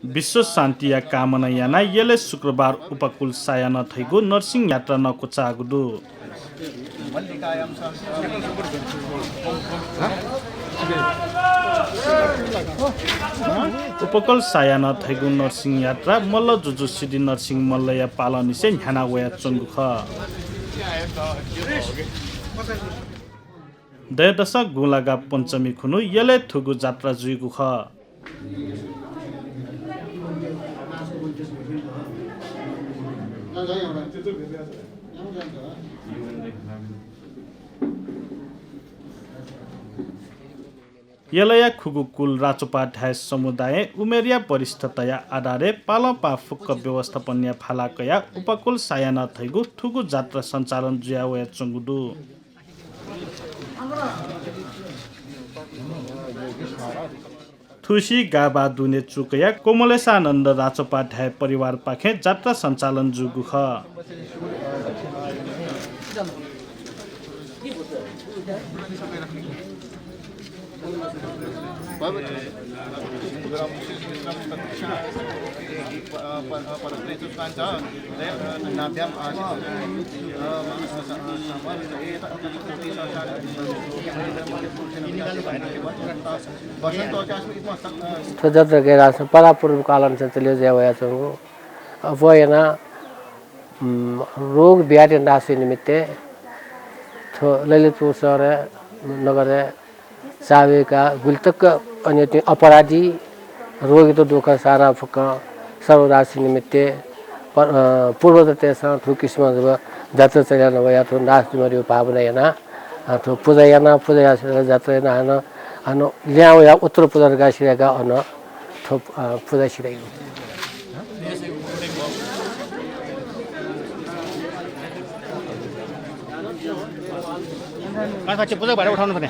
विश्व शान्ति कामना याना येले शुक्रबार उपकूल सायान थैगु नर्सिङ यात्रा नकुचागुदु उपकूल सायान थैगु नर्सिङ यात्रा मल्ल जुजु सिडी नर्सिङ मल्लया पालनिसे ह्याना वया चंगुख दशक गुलागा पञ्चमी खुनु येले थुगु जात्रा जुइगु ख यलया खुगु कुल राचोपाध्याय समुदाय उमेरिया वरिष्ठतया आधारे पालपा फुक्क व्यवस्थापन्या फालाकया उपकुल सायाना थैगु थुगु जात्रा सञ्चालन जुयावया चंगुदु थुसी गाबा दुने चुकया कोमलेशानन्द राचोपाध्याय परिवार पाखे जात्रा सञ्चालन जुगुख जत्र गेरा परापूर्व कालन से चले जावया छौ अब yana रोग व्याधि नाश निमित्ते ललितपुर शहर नगर सावेका गुल्तक अन्य अपराधी रोगी तो दुख सारा फुक सर्वराशि निमित्ते पूर्वदतेसँग ठु किसिम जात्रा चलन भया थो नाश मरियो भावना याना थो पूजा याना जात्रा याना हन ल्याउ या उत्तर पूजा गासिरेका अन थो पूजा सिरै माछा पूजा भएर उठाउनु पर्ने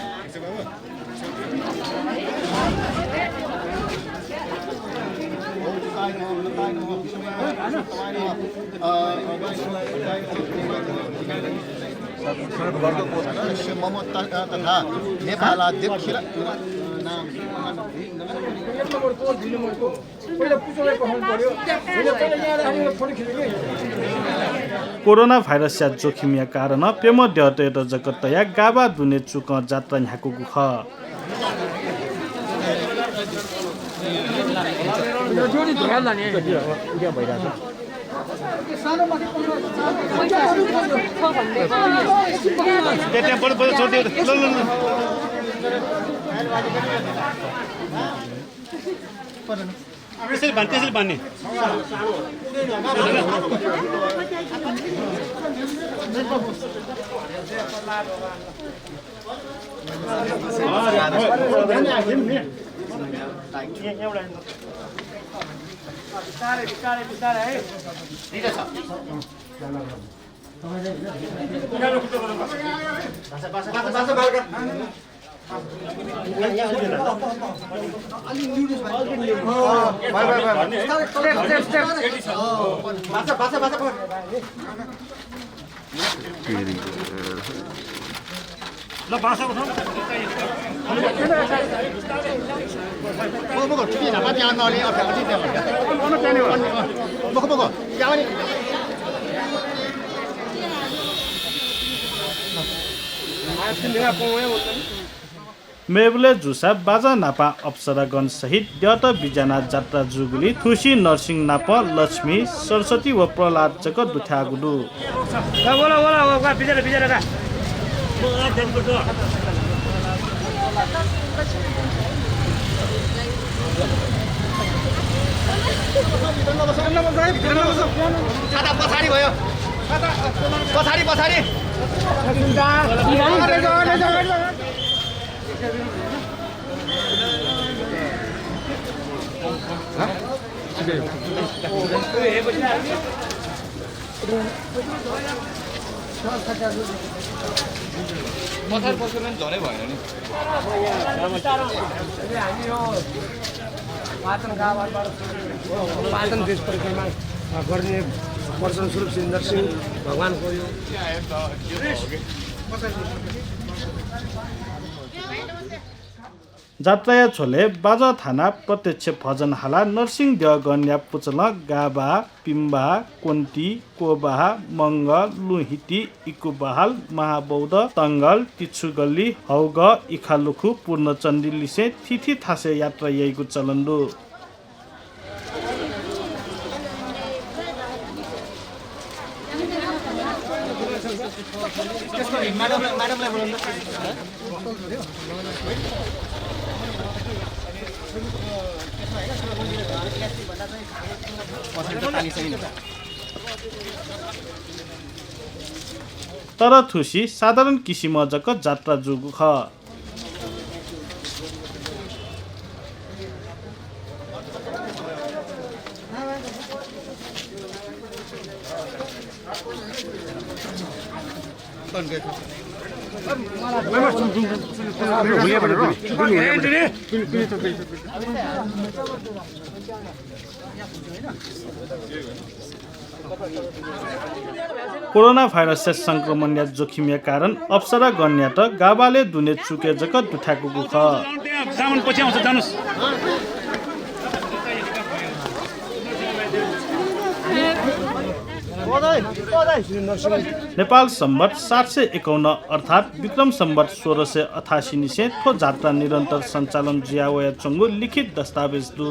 तथा नेपालाध्यक्ष कोरोना भाइरस या जोखिमिया कारण पेम द्यते त जगतया गाबा दुने चुक जात्रा ह्याकु गुख त्यसरी बान्ने मेबले जुसा बाजा नापा अप्सरागण सहित द्यत बिजना जात्रा जुगुली थुसी नर्सिङ नाप लक्ष्मी सरस्वती व प्रहलाद चक दुथ्यागुदु पछाडि भयो पछाडि पछाडि बस्नु पनि झरै भएन नि पाटन देश परिक्रमा गर्ने वर्षन स्वरूप सिंह सिंह भगवानको यो जात्राया छोले बाजा थाना प्रत्यक्ष भजन हाला नरसिंह देवगन्या पुचल गाबा पिम्बा कोन्टी कोबाहा मङ्ग लुहिटी इकुबहाल महाबौद्ध तङ्गल तिच्छुगल्ली हौग इखालुखु पूर्णचण्डी लिसे थिथि थासे यात्रा यहीको चलन्दु तर थुसी साधारण किसिम जक जात्रा जुगु ख कोरोना भाइरस से संक्रमण या जोखिम कारण अप्सरा गण्यात गाबाले दुने चुके जक दुठाको गुख सामान पछि आउँछ जानुस् नेपाल सम्बत 751 अर्थात् विक्रम सम्बत 1688 निसे थो जात्रा निरन्तर सञ्चालन जियावया चंगु लिखित दस्तावेज दु